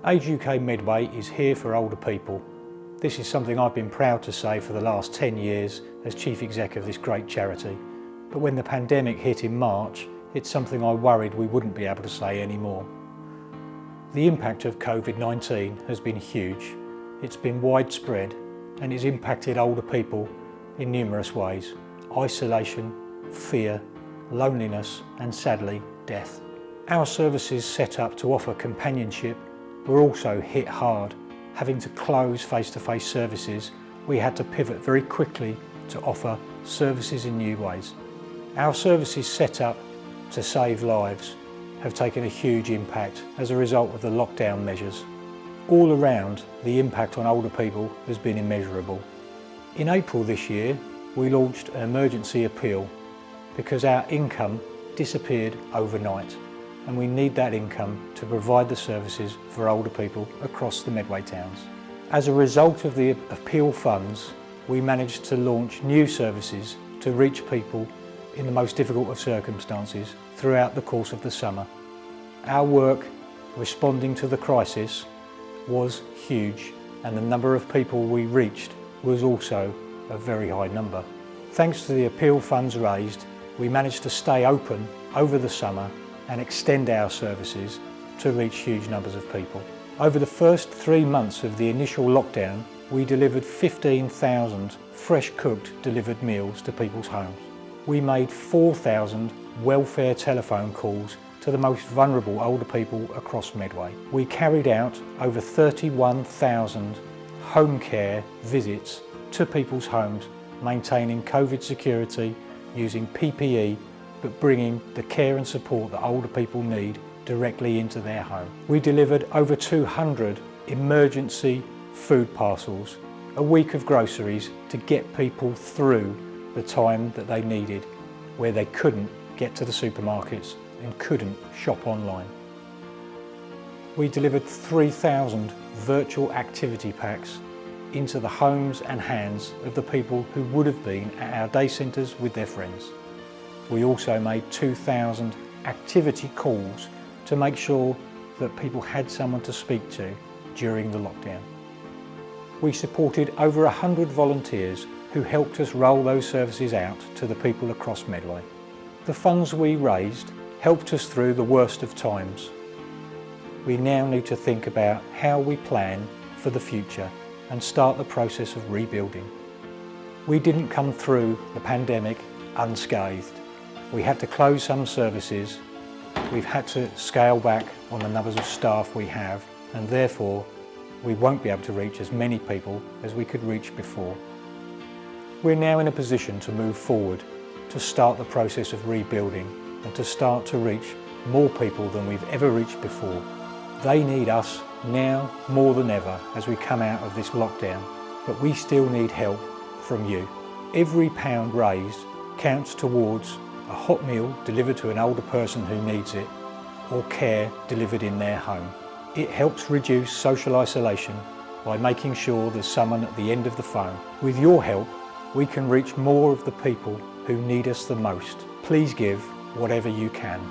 Age UK Medway is here for older people. This is something I've been proud to say for the last 10 years as Chief Exec of this great charity. But when the pandemic hit in March, it's something I worried we wouldn't be able to say anymore. The impact of COVID-19 has been huge. It's been widespread and it's impacted older people in numerous ways. Isolation, fear, loneliness and sadly, death. Our services set up to offer companionship were also hit hard. Having to close face-to-face services, we had to pivot very quickly to offer services in new ways. Our services set up to save lives have taken a huge impact as a result of the lockdown measures. All around, the impact on older people has been immeasurable. In April this year, we launched an emergency appeal because our income disappeared overnight and we need that income to provide the services for older people across the Medway towns. As a result of the appeal funds, we managed to launch new services to reach people in the most difficult of circumstances throughout the course of the summer. Our work responding to the crisis was huge and the number of people we reached was also a very high number. Thanks to the appeal funds raised, we managed to stay open over the summer and extend our services to reach huge numbers of people. Over the first 3 months of the initial lockdown, we delivered 15,000 fresh cooked delivered meals to people's homes. We made 4,000 welfare telephone calls to the most vulnerable older people across Medway. We carried out over 31,000 home care visits to people's homes, maintaining COVID security, using PPE, but bringing the care and support that older people need directly into their home. We delivered over 200 emergency food parcels, a week of groceries to get people through the time that they needed, where they couldn't get to the supermarkets and couldn't shop online. We delivered 3,000 virtual activity packs into the homes and hands of the people who would have been at our day centres with their friends. We also made 2,000 activity calls to make sure that people had someone to speak to during the lockdown. We supported over 100 volunteers who helped us roll those services out to the people across Medway. The funds we raised helped us through the worst of times. We now need to think about how we plan for the future and start the process of rebuilding. We didn't come through the pandemic unscathed. We had to close some services, we've had to scale back on the numbers of staff we have, and therefore we won't be able to reach as many people as we could reach before. We're now in a position to move forward, to start the process of rebuilding and to start to reach more people than we've ever reached before. They need us now more than ever as we come out of this lockdown, but we still need help from you. Every pound raised counts towards a hot meal delivered to an older person who needs it, or care delivered in their home. It helps reduce social isolation by making sure there's someone at the end of the phone. With your help, we can reach more of the people who need us the most. Please give whatever you can.